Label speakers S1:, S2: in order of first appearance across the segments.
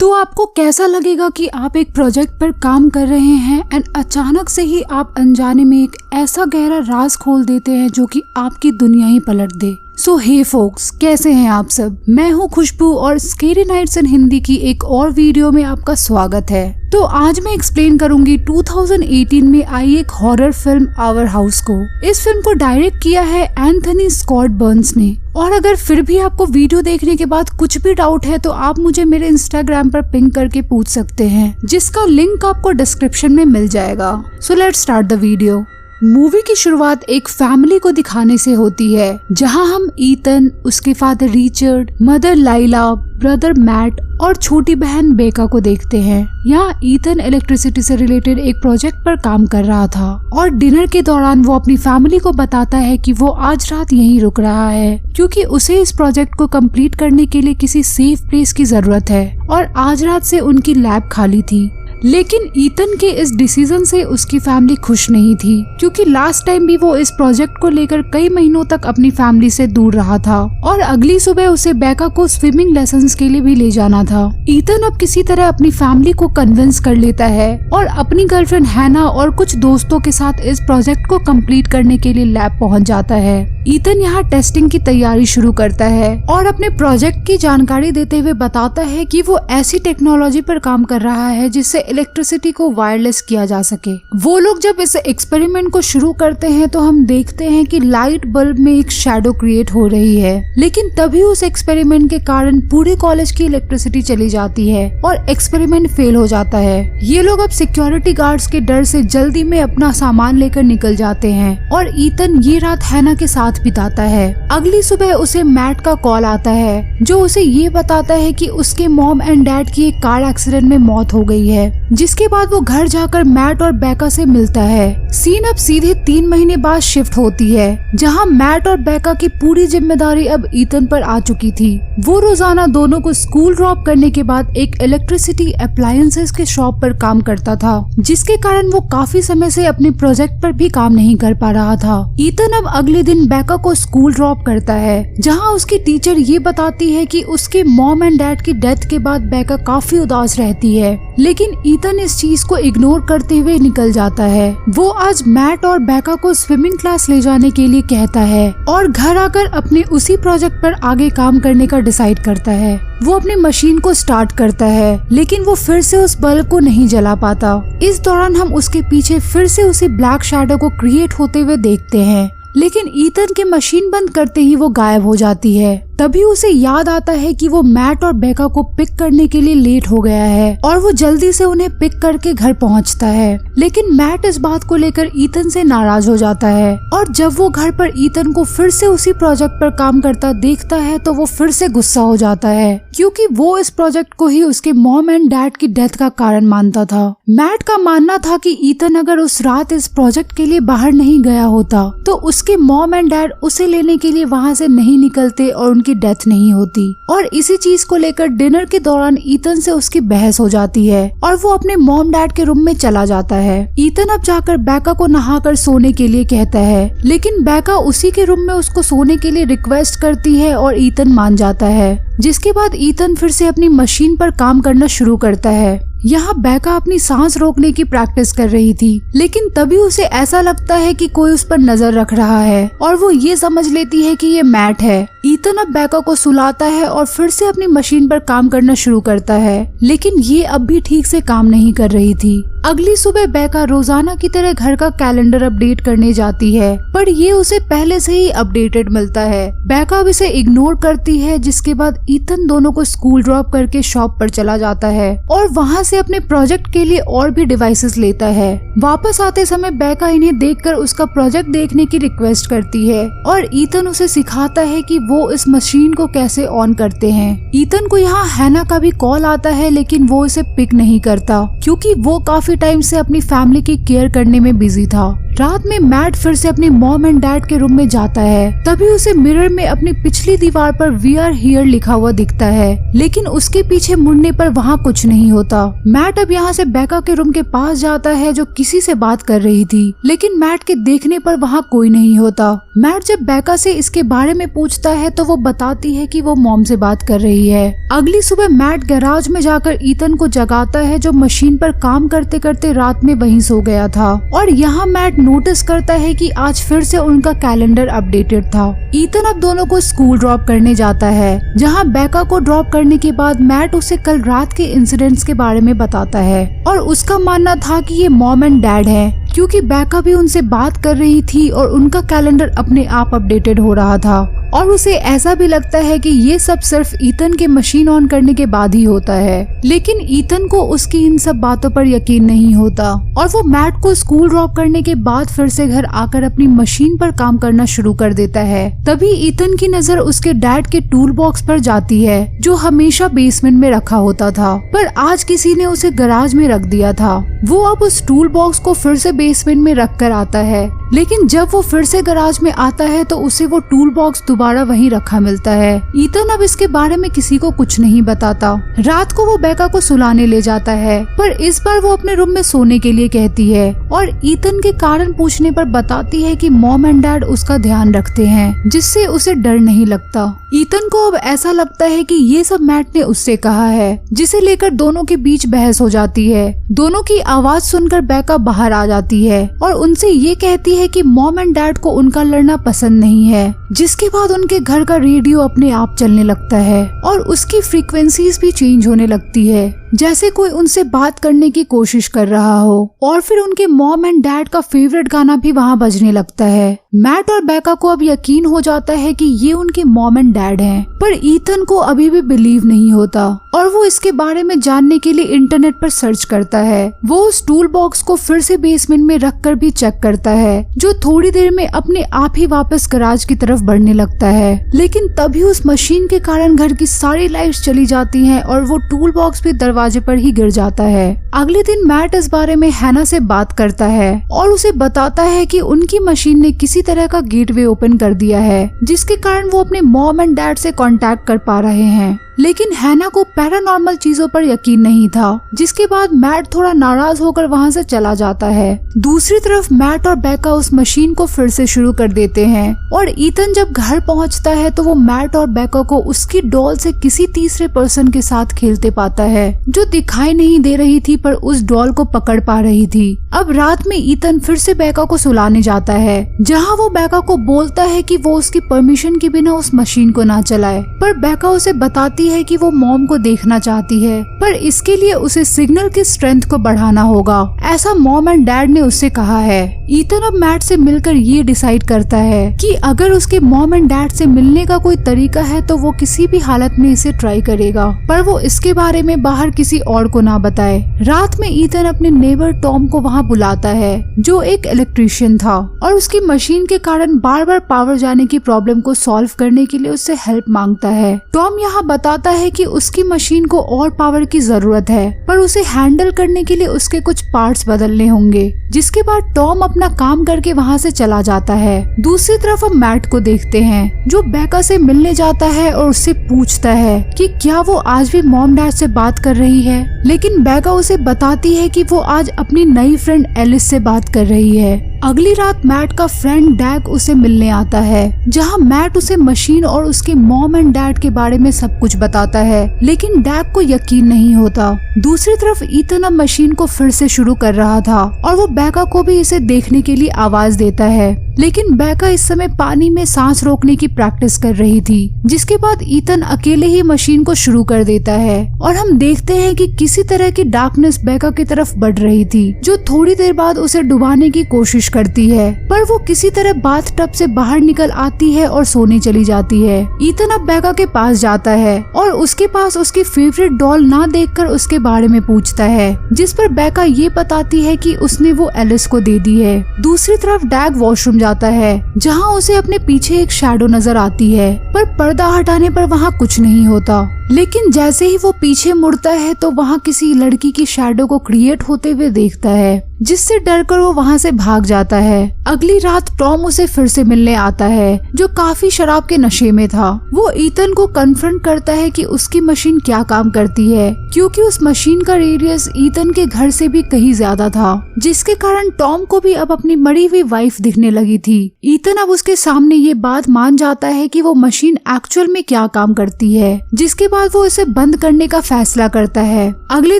S1: तो आपको कैसा लगेगा कि आप एक प्रोजेक्ट पर काम कर रहे हैं एंड अचानक से ही आप अनजाने में एक ऐसा गहरा राज खोल देते हैं जो कि आपकी दुनिया ही पलट दे। सो हे फोक्स, कैसे हैं आप सब? मैं हूँ खुशबू और स्केरी नाइट्स इन हिंदी की एक और वीडियो में आपका स्वागत है। तो आज मैं एक्सप्लेन करूंगी 2018 में आई एक हॉरर फिल्म आवर हाउस को। इस फिल्म को डायरेक्ट किया है एंथनी स्कॉट बर्न्स ने। और अगर फिर भी आपको वीडियो देखने के बाद कुछ भी डाउट है तो आप मुझे मेरे इंस्टाग्राम पर पिंग करके पूछ सकते हैं, जिसका लिंक आपको डिस्क्रिप्शन में मिल जाएगा। So let's start the video. Movie की शुरुआत एक फैमिली को दिखाने से होती है, जहां हम ईथन, उसके father Richard, mother Layla, brother Matt और छोटी बहन बेका को देखते हैं। यहाँ ईथन इलेक्ट्रिसिटी से रिलेटेड एक प्रोजेक्ट पर काम कर रहा था और डिनर के दौरान वो अपनी फैमिली को बताता है कि वो आज रात यहीं रुक रहा है क्योंकि उसे इस प्रोजेक्ट को कंप्लीट करने के लिए किसी सेफ प्लेस की जरूरत है और आज रात से उनकी लैब खाली थी। लेकिन ईथन के इस डिसीजन से उसकी फैमिली खुश नहीं थी क्योंकि लास्ट टाइम भी वो इस प्रोजेक्ट को लेकर कई महीनों तक अपनी फैमिली से दूर रहा था और अगली सुबह उसे बेका को स्विमिंग लेसन्स के लिए भी ले जाना था। ईथन अब किसी तरह अपनी फैमिली को कन्विंस कर लेता है और अपनी गर्लफ्रेंड हैना और कुछ दोस्तों के साथ इस प्रोजेक्ट को कंप्लीट करने के लिए लैब पहुंच जाता है। ईथन यहाँ टेस्टिंग की तैयारी शुरू करता है और अपने प्रोजेक्ट की जानकारी देते हुए बताता है कि वो ऐसी टेक्नोलॉजी पर काम कर रहा है जिससे इलेक्ट्रिसिटी को वायरलेस किया जा सके। वो लोग जब इस एक्सपेरिमेंट को शुरू करते हैं तो हम देखते हैं कि लाइट बल्ब में एक शैडो क्रिएट हो रही है, लेकिन तभी उस एक्सपेरिमेंट के कारण पूरे कॉलेज की इलेक्ट्रिसिटी चली जाती है और एक्सपेरिमेंट फेल हो जाता है। ये लोग अब सिक्योरिटी गार्ड्स के डर से जल्दी में अपना सामान लेकर निकल जाते हैं और ईथन ये रात हैना के साथ बिताता है। अगली सुबह उसे मैट का कॉल आता है जो उसे ये बताता है कि उसके मॉम एंड डैड की एक कार एक्सीडेंट में मौत हो गई है, जिसके बाद वो घर जाकर मैट और बेका से मिलता है। सीन अब सीधे 3 महीने बाद शिफ्ट होती है, जहां मैट और बेका की पूरी जिम्मेदारी अब ईथन पर आ चुकी थी। वो रोजाना दोनों को स्कूल ड्रॉप करने के बाद एक इलेक्ट्रिसिटी अप्लायंसेस के शॉप पर काम करता था, जिसके कारण वो काफी समय से अपने प्रोजेक्ट पर भी काम नहीं कर पा रहा था। ईथन अब अगले दिन बेका को स्कूल ड्रॉप करता है, जहां उसकी टीचर ये बताती है कि उसके मॉम एंड डैड की डेथ के बाद बेका काफी उदास रहती है, लेकिन ईथन इस चीज को इग्नोर करते हुए निकल जाता है। वो आज मैट और बेका को स्विमिंग क्लास ले जाने के लिए कहता है और घर आकर अपने उसी प्रोजेक्ट पर आगे काम करने का डिसाइड करता है। वो अपनी मशीन को स्टार्ट करता है, लेकिन वो फिर से उस बल्ब को नहीं जला पाता। इस दौरान हम उसके पीछे फिर से उसी ब्लैक शैडो को क्रिएट होते हुए देखते हैं, लेकिन ईथन की मशीन बंद करते ही वो गायब हो जाती है। तभी उसे याद आता है कि वो मैट और बेका को पिक करने के लिए लेट हो गया है और वो जल्दी से उन्हें पिक करके घर पहुंचता है। लेकिन मैट इस बात को लेकर ईथन से नाराज हो जाता है और जब वो घर पर ईथन को फिर से उसी प्रोजेक्ट पर काम करता देखता है तो वो फिर से गुस्सा हो जाता है, क्योंकि वो इस प्रोजेक्ट को ही उसके मॉम एंड डैड की डेथ का कारण मानता था। मैट का मानना था कि ईथन अगर उस रात इस प्रोजेक्ट के लिए बाहर नहीं गया होता तो उसके मॉम एंड डैड उसे लेने के लिए वहाँ से नहीं निकलते और की डेथ नहीं होती। और इसी चीज को लेकर डिनर के दौरान ईथन से उसकी बहस हो जाती है और वो अपने मॉम डैड के रूम में चला जाता है। ईथन अब जाकर बेका को नहाकर सोने के लिए कहता है, लेकिन बेका उसी के रूम में उसको सोने के लिए रिक्वेस्ट करती है और ईथन मान जाता है, जिसके बाद ईथन फिर से अपनी मशीन पर काम करना शुरू करता है। यहाँ बेका अपनी सांस रोकने की प्रैक्टिस कर रही थी, लेकिन तभी उसे ऐसा लगता है कि कोई उस पर नजर रख रहा है और वो ये समझ लेती है कि ये मैट है। ईथन अब बेका को सुलाता है और फिर से अपनी मशीन पर काम करना शुरू करता है, लेकिन ये अब भी ठीक से काम नहीं कर रही थी। अगली सुबह बेका रोजाना की तरह घर का कैलेंडर अपडेट करने जाती है, पर ये उसे पहले से ही अपडेटेड मिलता है। बेका अब इसे इग्नोर करती है, जिसके बाद ईथन दोनों को स्कूल ड्रॉप करके शॉप पर चला जाता है और वहाँ से अपने प्रोजेक्ट के लिए और भी डिवाइसेस लेता है। वापस आते समय बेका इन्हें देखकर उसका प्रोजेक्ट देखने की रिक्वेस्ट करती है और ईथन उसे सिखाता है कि वो इस मशीन को कैसे ऑन करते हैं। ईथन को यहाँ हैना का भी कॉल आता है, लेकिन वो इसे पिक नहीं करता क्योंकि वो काफी टाइम से अपनी फैमिली की केयर करने में बिजी था। रात में मैट फिर से अपनी मॉम एंड डैड के रूम में जाता है। तभी उसे मिरर में अपनी पिछली दीवार पर वी आर हियर लिखा हुआ दिखता है, लेकिन उसके पीछे मुड़ने पर वहाँ कुछ नहीं होता। मैट अब यहाँ से बेका के रूम के पास जाता है जो किसी से बात कर रही थी, लेकिन मैट के देखने पर वहाँ कोई नहीं होता। मैट जब बेका से इसके बारे में पूछता है तो वो बताती है कि वो मॉम से बात कर रही है। अगली सुबह मैट गैराज में जाकर ईथन को जगाता है जो मशीन पर काम करते करते रात में वहीं सो गया था। और यहाँ मैट नोटिस करता है कि आज फिर से उनका कैलेंडर अपडेटेड था। ईथन अब दोनों को स्कूल ड्रॉप करने जाता है, जहाँ बेका को ड्रॉप करने के बाद मैट उसे कल रात के इंसिडेंट्स के बारे में बताता है और उसका मानना था कि ये मॉम एंड डैड है, क्योंकि बेका भी उनसे बात कर रही थी और उनका कैलेंडर अपने आप अपडेटेड हो रहा था। और उसे ऐसा भी लगता है कि ये सब सिर्फ ईथन के मशीन ऑन करने के बाद ही होता है, लेकिन ईथन को उसकी इन सब बातों पर यकीन नहीं होता और वो मैट को स्कूल ड्रॉप करने के बाद फिर से घर आकर अपनी मशीन पर काम करना शुरू कर देता है। तभी ईथन की नजर उसके डैड के टूल बॉक्स पर जाती है जो हमेशा बेसमेंट में रखा होता था, पर आज किसी ने उसे गराज में रख दिया था। वो अब उस टूल बॉक्स को फिर से बेसमेंट में रख कर आता है, लेकिन जब वो फिर से गराज में आता है तो उसे वो टूल बॉक्स दोबारा वहीं रखा मिलता है। ईथन अब इसके बारे में किसी को कुछ नहीं बताता। रात को वो बेका को सुलाने ले जाता है, पर इस बार वो अपने रूम में सोने के लिए कहती है और ईथन के कारण पूछने पर बताती है कि मॉम एंड डैड उसका ध्यान रखते हैं, जिससे उसे डर नहीं लगता। ईथन को अब ऐसा लगता है कि ये सब मैट ने उससे कहा है, जिसे लेकर दोनों के बीच बहस हो जाती है। दोनों की आवाज सुनकर बेका बाहर आ जाती है और उनसे ये कहती है कि मॉम एंड डैड को उनका लड़ना पसंद नहीं है, जिसके बाद उनके घर का रेडियो अपने आप चलने लगता है और उसकी फ्रीक्वेंसीज भी चेंज होने लगती है, जैसे कोई उनसे बात करने की कोशिश कर रहा हो। और फिर उनके मॉम एंड डैड का फेवरेट गाना भी वहाँ बजने लगता है। मैट और बेका को अब यकीन हो जाता है कि ये उनके मॉम एंड डैड हैं, पर ईथन को अभी भी बिलीव नहीं होता और वो इसके बारे में जानने के लिए इंटरनेट पर सर्च करता है। वो उस टूल बॉक्स को फिर से बेसमेंट में रख कर भी चेक करता है, जो थोड़ी देर में अपने आप ही वापस गराज की तरफ बढ़ने लगता है। लेकिन तभी उस मशीन के कारण घर की सारी लाइट्स चली जाती हैं और वो टूल बॉक्स भी दरवाजे पर ही गिर जाता है। अगले दिन मैट इस बारे में हैना से बात करता है और उसे बताता है कि उनकी मशीन ने किसी तरह का गेटवे ओपन कर दिया है, जिसके कारण वो अपने मॉम एंड डैड से कांटेक्ट कर पा रहे हैं। लेकिन हैना को पैरानॉर्मल चीजों पर यकीन नहीं था, जिसके बाद मैट थोड़ा नाराज होकर वहाँ से चला जाता है। दूसरी तरफ मैट और बेका उस मशीन को फिर से शुरू कर देते हैं और ईथन जब घर पहुँचता है तो वो मैट और बेका को उसकी डॉल से किसी तीसरे पर्सन के साथ खेलते पाता है, जो दिखाई नहीं दे रही थी पर उस डॉल को पकड़ पा रही थी। अब रात में ईथन फिर से बेका को सुलाने जाता है, जहाँ वो बेका को बोलता है कि वो उसकी परमिशन के बिना उस मशीन को ना चलाए, पर बेका उसे बताती है कि वो मॉम को देखना चाहती है, पर इसके लिए उसे सिग्नल की स्ट्रेंथ को बढ़ाना होगा, ऐसा मॉम एंड डैड ने उससे कहा है। ईथन अब मैट से मिलकर ये डिसाइड करता है कि अगर उसके मॉम एंड डैड से मिलने का कोई तरीका है तो वो किसी भी हालत में इसे ट्राई करेगा, पर वो इसके बारे में बाहर किसी और को ना बताए। रात में ईथन अपने नेबर टॉम को वहाँ बुलाता है, जो एक इलेक्ट्रिशियन था और उसकी मशीन के कारण बार बार पावर जाने की प्रॉब्लम को सॉल्व करने के लिए उससे हेल्प मांगता है। टॉम यहाँ बताता है कि उसकी मशीन को और पावर की जरूरत है, पर उसे हैंडल करने के लिए उसके कुछ पार्ट्स बदलने होंगे, जिसके बाद टॉम अपना काम करके वहाँ से चला जाता है। दूसरी तरफ हम मैट को देखते हैं, जो बेका से मिलने जाता है और उससे पूछता है कि क्या वो आज भी मॉम डैड से बात कर रही है, लेकिन बेका उसे बताती है कि वो आज अपनी नई फ्रेंड एलिस से बात कर रही है। अगली रात मैट का फ्रेंड डैग उसे मिलने आता है, जहां मैट उसे मशीन और उसके मॉम एंड डैड के बारे में सब कुछ बताता है, लेकिन डैग को यकीन नहीं होता। दूसरी तरफ ईथन अब मशीन को फिर से शुरू कर रहा था और वो बेका को भी इसे देखने के लिए आवाज देता है, लेकिन बेका इस समय पानी में सांस रोकने की प्रैक्टिस कर रही थी, जिसके बाद ईथन अकेले ही मशीन को शुरू कर देता है और हम देखते हैं कि किसी तरह की डार्कनेस बेका की तरफ बढ़ रही थी, जो थोड़ी देर बाद उसे डुबाने की कोशिश करती है, पर वो किसी तरह बाथटब से बाहर निकल आती है और सोने चली जाती है। ईथन अब बेका के पास जाता है और उसके पास उसकी फेवरेट डॉल ना देखकर उसके बारे में पूछता है, जिस पर बेका ये बताती है कि उसने वो एलिस को दे दी है। दूसरी तरफ डैग वॉशरूम जाता है, जहाँ उसे अपने पीछे एक शैडो नजर आती है, पर पर्दा हटाने पर वहाँ कुछ नहीं होता। लेकिन जैसे ही वो पीछे मुड़ता है तो वहाँ किसी लड़की की शैडो को क्रिएट होते हुए देखता है, जिससे डरकर वो वहाँ से भाग जाता है। अगली रात टॉम उसे फिर से मिलने आता है, जो काफी शराब के नशे में था। वो ईथन को कन्फ्रंट करता है कि उसकी मशीन क्या काम करती है, क्योंकि उस मशीन का रेडियस ईथन के घर से भी कहीं ज्यादा था, जिसके कारण टॉम को भी अब अपनी मरी हुई वाइफ दिखने लगी थी। ईथन अब उसके सामने ये बात मान जाता है कि वो मशीन एक्चुअल में क्या काम करती है, जिसके बाद वो इसे बंद करने का फैसला करता है। अगले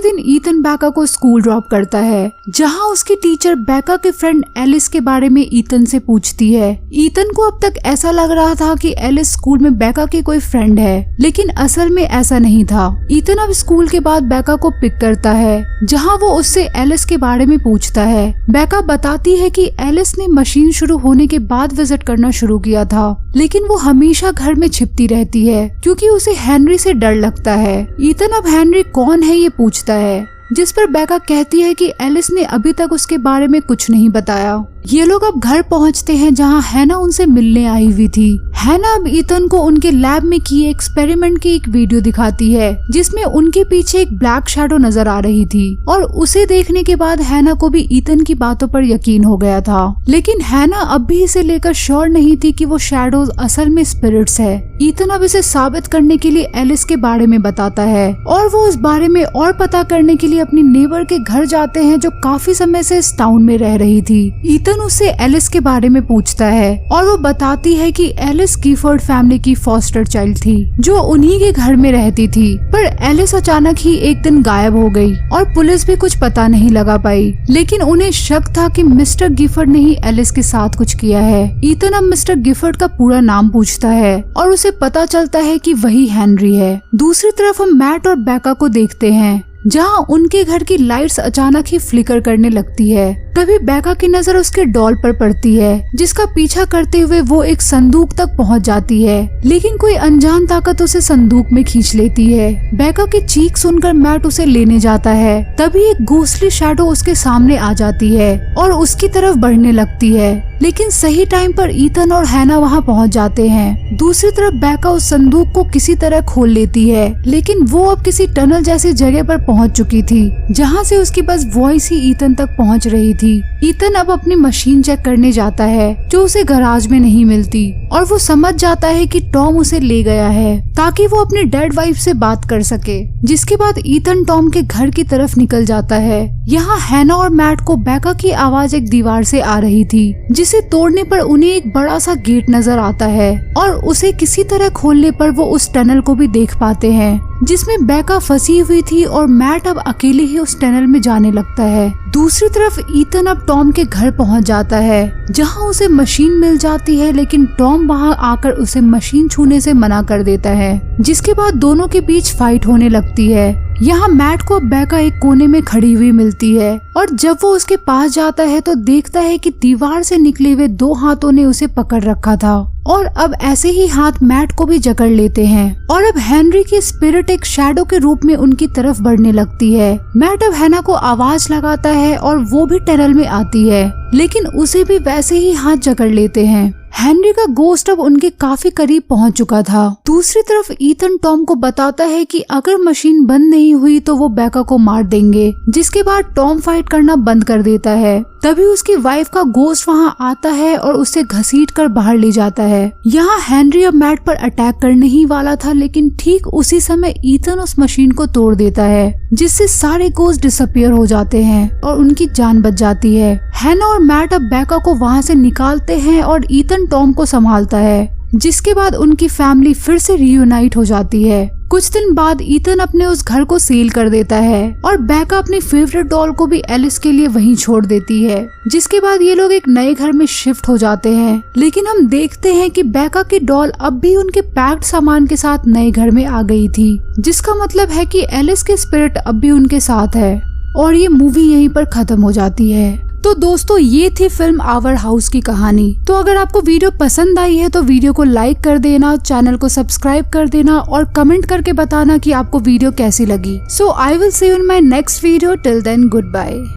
S1: दिन ईथन बेका को स्कूल ड्रॉप करता है, जहाँ उसकी टीचर बेका के फ्रेंड एलिस के बारे में ईथन से पूछती है। ईथन को अब तक ऐसा लग रहा था कि एलिस स्कूल में बेका की कोई फ्रेंड है, लेकिन असल में ऐसा नहीं था। ईथन अब स्कूल के बाद बेका को पिक करता है, जहाँ वो उससे एलिस के बारे में पूछता है। बेका बताती है कि एलिस ने मशीन शुरू होने के बाद विजिट करना शुरू किया था, लेकिन वो हमेशा घर में छिपती रहती है क्योंकि उसे हेनरी से डर लगता है। ईथन अब हेनरी कौन है ये पूछता है, जिस पर बेका कहती है कि एलिस ने अभी तक उसके बारे में कुछ नहीं बताया। ये लोग अब घर पहुंचते हैं, जहां हैना उनसे मिलने आई हुई थी। हैना अब ईथन को उनके लैब में किए एक्सपेरिमेंट की एक वीडियो दिखाती है, जिसमें उनके पीछे एक ब्लैक शैडो नजर आ रही थी, और उसे देखने के बाद हैना को भी ईथन की बातों पर यकीन हो गया था। लेकिन हैना अब भी इसे लेकर श्योर नहीं थी कि वो शैडोज असल में स्पिरिट्स है। ईथन अब इसे साबित करने के लिए एलिस के बारे में बताता है, और वो उस बारे में और पता करने के लिए अपनी नेबर के घर जाते हैं, जो काफी समय से इस टाउन में रह रही थी। ईथन उससे एलिस के बारे में पूछता है, और वो बताती है कि एलिस गिफोर्ड फैमिली की फॉस्टर चाइल्ड थी, जो उन्हीं के घर में रहती थी। पर एलिस अचानक ही एक दिन गायब हो गई, और पुलिस भी कुछ पता नहीं लगा पाई। लेकिन उन्हें शक था कि मिस्टर गिफोर्ड ने ही एलिस के साथ कुछ किया है। ईथन अब मिस्टर गिफोर्ड का पूरा नाम पूछता है, और उसे पता चलता है कि वही हेनरी है। दूसरी तरफ हम मैट और बेका को देखते हैं, जहां उनके घर की लाइट्स अचानक ही फ्लिकर करने लगती है। तभी बेका की नजर उसके डॉल पर पड़ती है, जिसका पीछा करते हुए वो एक संदूक तक पहुंच जाती है, लेकिन कोई अनजान ताकत उसे संदूक में खींच लेती है। बेका की चीख सुनकर मैट उसे लेने जाता है। तभी एक घोस्टली शैडो उसके सामने आ जाती है और उसकी तरफ बढ़ने लगती है, लेकिन सही टाइम पर ईथन और हैना वहां पहुंच जाते हैं। दूसरी तरफ बेका उस संदूक को किसी तरह खोल लेती है, लेकिन वो अब किसी टनल जैसी जगह पर पहुंच चुकी थी, जहां से उसकी बस वॉइस ही ईथन तक पहुंच रही थी। ईथन अब अपनी मशीन चेक करने जाता है, जो उसे गराज में नहीं मिलती, और वो समझ जाता है कि टॉम उसे ले गया है ताकि वो अपनी डेड वाइफ से बात कर सके। जिसके बाद ईथन टॉम के घर की तरफ निकल जाता है। यहाँ हैना और मैट को बेका की आवाज एक दीवार से आ रही थी, जिसे तोड़ने पर उन्हें एक बड़ा सा गेट नजर आता है, और उसे किसी तरह खोलने पर वो उस टनल को भी देख पाते हैं, जिसमें बेका फंसी हुई थी, और मैट अब अकेले ही उस टनल में जाने लगता है। दूसरी तरफ ईथन अब टॉम के घर पहुंच जाता है, जहां उसे मशीन मिल जाती है, लेकिन टॉम वहां आकर उसे मशीन छूने से मना कर देता है, जिसके बाद दोनों के बीच फाइट होने लगती है। यहाँ मैट को बेका एक कोने में खड़ी हुई मिलती है, और जब वो उसके पास जाता है तो देखता है कि दीवार से निकले हुए 2 हाथों ने उसे पकड़ रखा था, और अब ऐसे ही हाथ मैट को भी जकड़ लेते हैं, और अब हेनरी की स्पिरिट एक शैडो के रूप में उनकी तरफ बढ़ने लगती है। मैट अब हैना को आवाज लगाता है, और वो भी टनल में आती है, लेकिन उसे भी वैसे ही हाथ जकड़ लेते हैं। हेनरी का गोस्ट अब उनके काफी करीब पहुंच चुका था। दूसरी तरफ ईथन टॉम को बताता है कि अगर मशीन बंद नहीं हुई तो वो बेका को मार देंगे, जिसके बाद टॉम फाइट करना बंद कर देता है। तभी उसकी वाइफ का गोस्ट वहां आता है और उसे घसीट कर बाहर ले जाता है। यहाँ हेनरी अब मैट पर अटैक करने ही वाला था, लेकिन ठीक उसी समय ईथन उस मशीन को तोड़ देता है, जिससे सारे गोस्ट डिसअपियर हो जाते हैं और उनकी जान बच जाती है। हैना और मैट अब बेका को वहां से निकालते हैं, और ईथन टॉम को संभालता है, जिसके बाद उनकी फैमिली फिर से रियूनाइट हो जाती है। कुछ दिन बाद ईथन अपने उस घर को सील कर देता है, और बेका अपनी फेवरेट डॉल को भी एलिस के लिए वहीं छोड़ देती है। जिसके बाद ये लोग एक नए घर में शिफ्ट हो जाते हैं, लेकिन हम देखते हैं कि बेका की डॉल अब भी उनके पैक्ड सामान के साथ नए घर में आ गई थी, जिसका मतलब है कि एलिस की स्पिरिट अब भी उनके साथ है। और ये मूवी यहीं पर खत्म हो जाती है। तो दोस्तों, ये थी फिल्म आवर हाउस की कहानी। तो अगर आपको वीडियो पसंद आई है तो वीडियो को लाइक कर देना, चैनल को सब्सक्राइब कर देना, और कमेंट करके बताना कि आपको वीडियो कैसी लगी। So I will see you in my next video. Till then, good bye.